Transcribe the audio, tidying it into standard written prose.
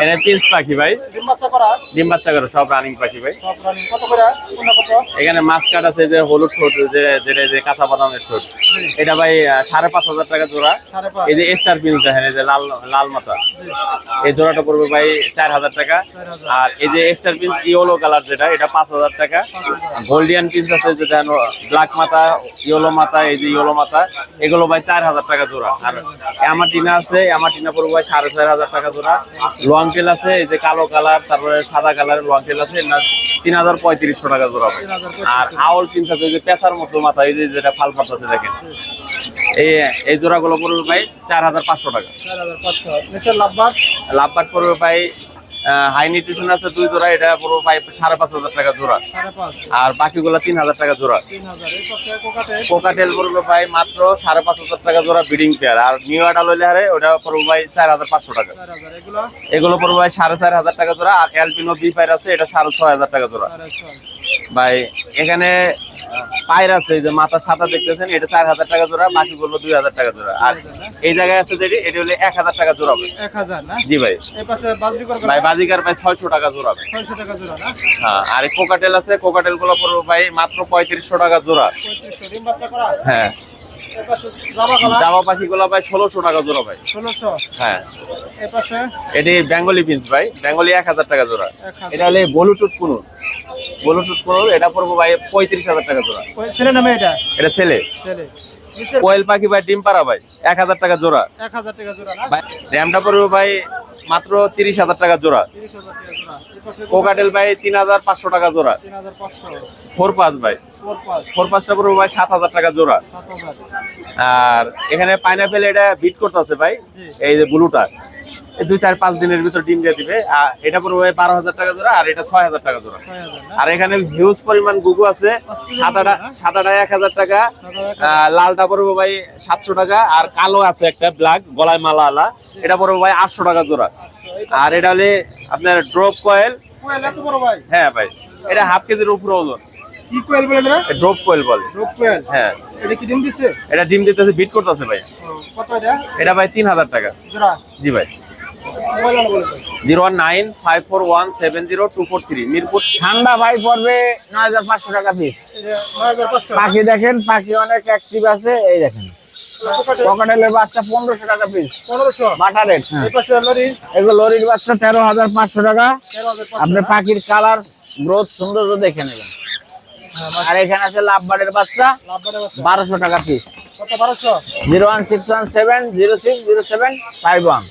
এটা পিস পাখি ভাই, ডিম বাচ্চা করা। ডিম বাচ্চা করে সব রানিং পাখি ভাই। সব রানিং। কত করে? কোনটা কত? এখানে মাছ কাট আছে যে হলুদ ঠোঁট, যে কাঁচা বাদামের ঠোঁট, এটা ভাই 5,500 টাকা জোড়া। 5,500। এই যে স্টার পিস দেখেন, এই যে লাল লাল মাথা, এই জোড়াটা পড়বে ভাই 4,000 টাকা। 4,000। আর এই যে স্টার পিস ইয়েলো কালার যেটা, এটা 5,000 টাকা। গোল্ডিয়ান পিস আছে যেটা ব্ল্যাক মাথা, ইয়েলো মাথা, এই যে ইয়েলো মাথা, এগুলো ভাই 4,000 টাকা জোড়া। আর অ্যামাটিনা আছে, অ্যামাটিনা পড়বে ভাই 4,500 টাকা জোড়া। লং টেল আছে, এই যে কালো কালার, তারপরে সাদা কালারের লং টেল আছে, 3,3500 টাকা জোড়া ভাই। আর আউল পিস আছে, এই যে পেঁচার মতো মাথা, এই যে যেটা ফাল পাতাছে দেখেন, এই জোড়াগুলো পড়বে ভাই 4,500 টাকা। 4,500। নিচে লাভবাট। লাভবাট পড়বে ভাই হাই নিউট্রিশন আছে 2 জোড়া, এটা পড়বে ভাই 5,500 টাকা জোড়া। 5,500। আর বাকিগুলো 3,000 টাকা জোড়া। 3,000। এই পাশে কোকাটেল। কোকাটেল পড়বে ভাই মাত্র 5,500 টাকা জোড়া ব্রিডিং পেয়ার। আর নিউ আডাল হইলে হারে ওটা পড়বে ভাই 4,500 টাকা। 4,000। এগুলো এগুলো পড়বে ভাই 4,500 টাকা জোড়া। আর অ্যালবিনো বি পায়র আছে, এটা 6,500 টাকা জোড়া 4,500। ভাই। এখানে পায়র আছে, এই যে মাথা সাদা দেখতেছেন, এটা 4,000 টাকা জোড়া, বাকিগুলো 2,000 টাকা জোড়া। আর এই জায়গায় আছে যেটি, এটা হলো 1,000 টাকা জোড়া ভাই। 1,000 না? জি ভাই। এই পাশে বাজরিকর করা। ভাই বাজিকার ভাই 600 টাকা জোড়া ভাই। 600 টাকা জোড়া না? হ্যাঁ। আর এই কোকাটেল আছে, কোকাটেল গুলো পড়বে ভাই মাত্র 3,500 টাকা জোড়া। 3500। ডিম বাচ্চা করা। হ্যাঁ। এই পাশে জাবা কালার। জামা পাখিগুলো ভাই 1,600 টাকা জোড়া ভাই। 1,600। হ্যাঁ। এই পাশে এটি বেঙ্গলি পিন্স ভাই, বেঙ্গলি 1,000 টাকা জোড়া। 1,000। এটা হলে ব্লুটুথ কুনুর, ব্লুটুথ কুনুর, এটা পড়বো ভাই 35,000 টাকা জোড়া। ওই ছেলে নামে এটা? এটা ছেলে। ছেলে। নিচের কোয়েল পাখি ভাই ডিম পাড়া ভাই 1,000 টাকা জোড়া। 1,000 টাকা জোড়া না? ভাই র্যামটা পড়বে ভাই মাত্র 30,000 টাকা জোড়া। 30,000 টাকা জোড়া। এই পাশে কোকাটেল ভাই 3,500 টাকা জোড়া। 3,500। 4-5 ভাই, 4,500। 4-5টা পড়বে ভাই 7,000 টাকা জোড়া। 7,000। আর এখানে পাইনাপেল এটা বিট করতেছে ভাই, জি। এই যে ব্লুটা, এই 2-4-5 দিনের ভিতর ডিম দিয়ে দিবে। আর এটা পড়বে ভাই 12,000 টাকা জোড়া। আর এটা 6,000 টাকা জোড়া। 6,000 না? আর এখানে হিউজ পরিমাণ গুগু আছে, সাদাটা 1,000 টাকা, লালটা পড়বে ভাই 700 টাকা। আর কালো আছে একটা ব্ল্যাক গলায় মালা আলা, এটা পড়বে ভাই 800 টাকা জোড়া। আর এটা হলে আপনার ড্রপ কয়েল। কোয়েল এত বড় ভাই? হ্যাঁ ভাই, এটা হাফ কেজির উপরে ওজন। কি কোয়েল বলে এটা? ড্রপ কোয়েল বলে। রোক কোয়েল। হ্যাঁ। এটা কি ডিম দিছে? এটা ডিম দিতেছে, বিট করতেছে ভাই। কত এটা? এটা ভাই 3,000 টাকা। জোড়া। জি ভাই। মোবাইল নাম্বার বলে দেন। 01954170243 মিরপুর। ঠান্ডা ভাই পড়বে 9,500 টাকা পিস। এটা 9,500। পাখি দেখেন, পাখি অনেক অ্যাক্টিভ আছে, এই দেখেন কোকাটেলের বাচ্চা 1,500 টাকা পিস। 1500। বাটা রেট। এই পাশে লরি। এগুলো লরির বাচ্চা 13,500 টাকা। 13,500। আপনি পাখির কালার গ্রোথ সৌন্দর্য দেখে নেবেন। আর এখানে আছে লাভবার্ডের বাচ্চা লাভবারে বাচ্চা। 1,200 টাকা পিস। কত? 1200। 01617060751।